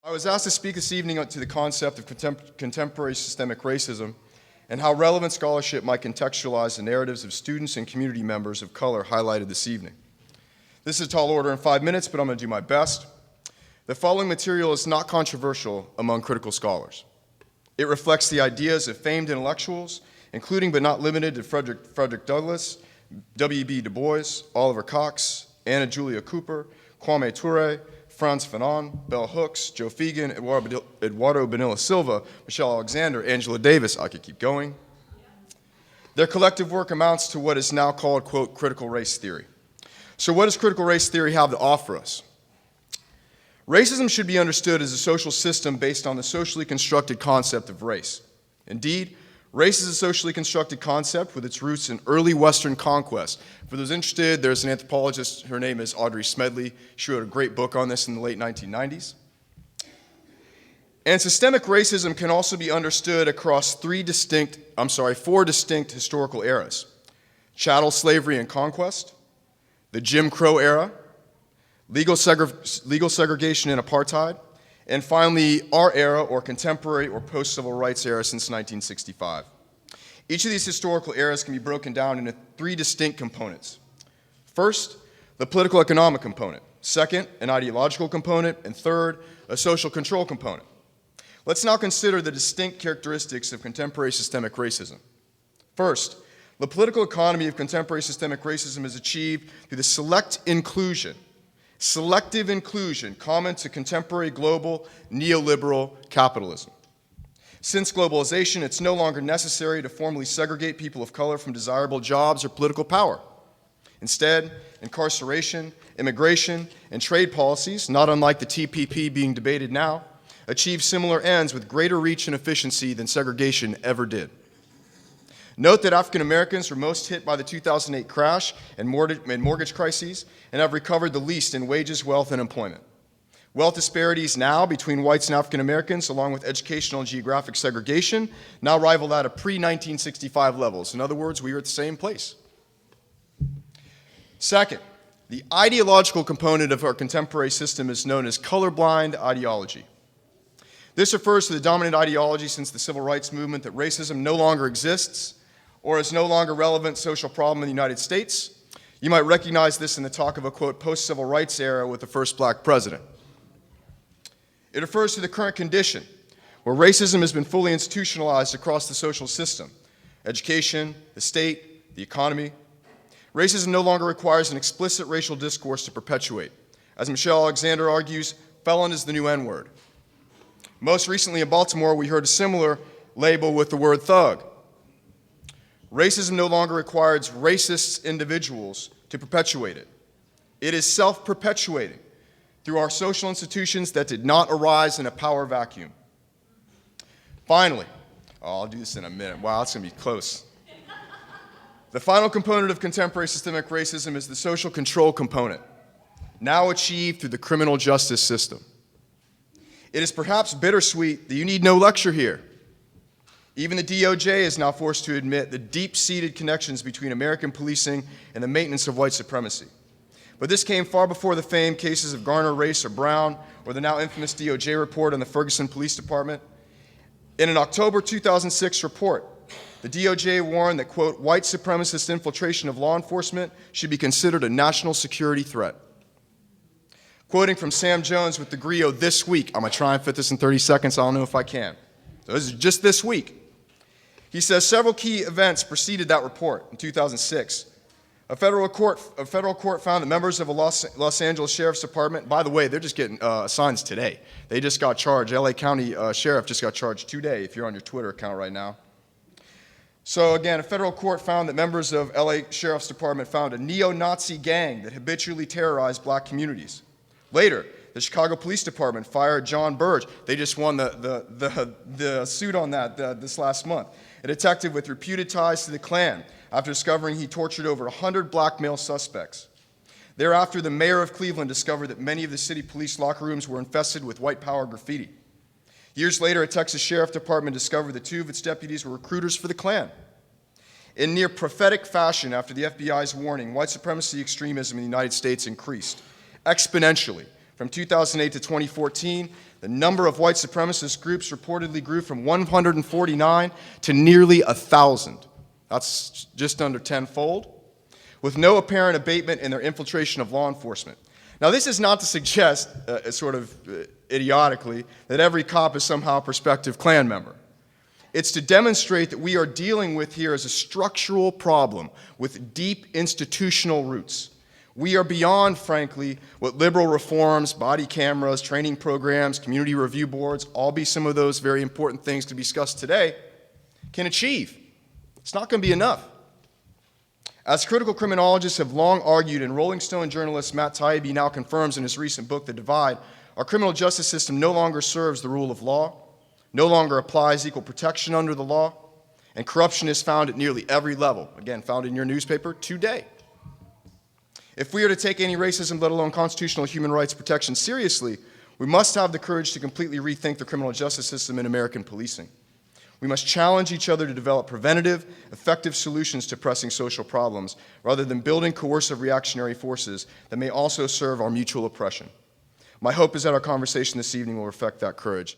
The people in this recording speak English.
I was asked to speak this evening to the concept of contemporary systemic racism and how relevant scholarship might contextualize the narratives of students and community members of color highlighted this evening. This is a tall order in 5 minutes, but I'm going to do my best. The following material is not controversial among critical scholars. It reflects the ideas of famed intellectuals, including but not limited to Frederick Douglass, W.E.B. Du Bois, Oliver Cox, Anna Julia Cooper, Kwame Ture, Frantz Fanon, Bell Hooks, Joe Fegan, Eduardo Bonilla Silva, Michelle Alexander, Angela Davis. I could keep going. Their collective work amounts to what is now called, quote, critical race theory. So what does critical race theory have to offer us? Racism should be understood as a social system based on the socially constructed concept of race. Indeed, race is a socially constructed concept with its roots in early Western conquest. For those interested, there's an anthropologist, her name is Audrey Smedley. She wrote a great book on this in the late 1990s. And systemic racism can also be understood across four distinct historical eras: chattel slavery and conquest, the Jim Crow era, legal segregation and apartheid, and finally, our era, or contemporary or post-civil rights era since 1965. Each of these historical eras can be broken down into three distinct components. First, the political economic component. Second, an ideological component. And third, a social control component. Let's now consider the distinct characteristics of contemporary systemic racism. First, the political economy of contemporary systemic racism is achieved through the selective inclusion common to contemporary global neoliberal capitalism. Since globalization, it's no longer necessary to formally segregate people of color from desirable jobs or political power. Instead, incarceration, immigration, and trade policies, not unlike the TPP being debated now, achieve similar ends with greater reach and efficiency than segregation ever did. Note that African Americans were most hit by the 2008 crash and mortgage crises and have recovered the least in wages, wealth, and employment. Wealth disparities now between whites and African Americans, along with educational and geographic segregation, now rival that of pre-1965 levels. In other words, we are at the same place. Second, the ideological component of our contemporary system is known as colorblind ideology. This refers to the dominant ideology since the civil rights movement that racism no longer exists or is no longer a relevant social problem in the United States. You might recognize this in the talk of a, quote, post-civil rights era with the first black president. It refers to the current condition where racism has been fully institutionalized across the social system: education, the state, the economy. Racism no longer requires an explicit racial discourse to perpetuate. As Michelle Alexander argues, felon is the new N-word. Most recently in Baltimore, we heard a similar label with the word thug. Racism no longer requires racist individuals to perpetuate it. It is self-perpetuating through our social institutions that did not arise in a power vacuum. Finally, I'll do this in a minute. Wow, that's going to be close. The final component of contemporary systemic racism is the social control component, now achieved through the criminal justice system. It is perhaps bittersweet that you need no lecture here. Even the DOJ is now forced to admit the deep-seated connections between American policing and the maintenance of white supremacy. But this came far before the famed cases of Garner, Race, or Brown, or the now infamous DOJ report on the Ferguson Police Department. In an October 2006 report, the DOJ warned that, quote, white supremacist infiltration of law enforcement should be considered a national security threat. Quoting from Sam Jones with the Griot this week, I'm going to try and fit this in 30 seconds, I don't know if I can. So this is just this week. He says several key events preceded that report in 2006. A federal court found that members of a Los Angeles Sheriff's Department, by the way, they're just getting assigns today. They just got charged. LA County Sheriff just got charged today if you're on your Twitter account right now. So again, a federal court found that members of LA Sheriff's Department found a neo-Nazi gang that habitually terrorized black communities. Later, the Chicago Police Department fired John Burge. They just won the suit on that this last month. A detective with reputed ties to the Klan, after discovering he tortured over 100 black male suspects. Thereafter, the mayor of Cleveland discovered that many of the city police locker rooms were infested with white power graffiti. Years later, a Texas Sheriff Department discovered that 2 of its deputies were recruiters for the Klan. In near prophetic fashion, after the FBI's warning, white supremacy extremism in the United States increased exponentially. From 2008 to 2014, The number of white supremacist groups reportedly grew from 149 to nearly 1,000. That's just under tenfold, with no apparent abatement in their infiltration of law enforcement. Now, this is not to suggest, sort of idiotically, that every cop is somehow a prospective Klan member. It's to demonstrate that we are dealing with here as a structural problem with deep institutional roots. We are beyond, frankly, what liberal reforms, body cameras, training programs, community review boards, all be some of those very important things to be discussed today, can achieve. It's not going to be enough. As critical criminologists have long argued, and Rolling Stone journalist Matt Taibbi now confirms in his recent book, The Divide, our criminal justice system no longer serves the rule of law, no longer applies equal protection under the law, and corruption is found at nearly every level, again, found in your newspaper today. If we are to take any racism, let alone constitutional human rights protection seriously, we must have the courage to completely rethink the criminal justice system in American policing. We must challenge each other to develop preventative, effective solutions to pressing social problems, rather than building coercive reactionary forces that may also serve our mutual oppression. My hope is that our conversation this evening will reflect that courage.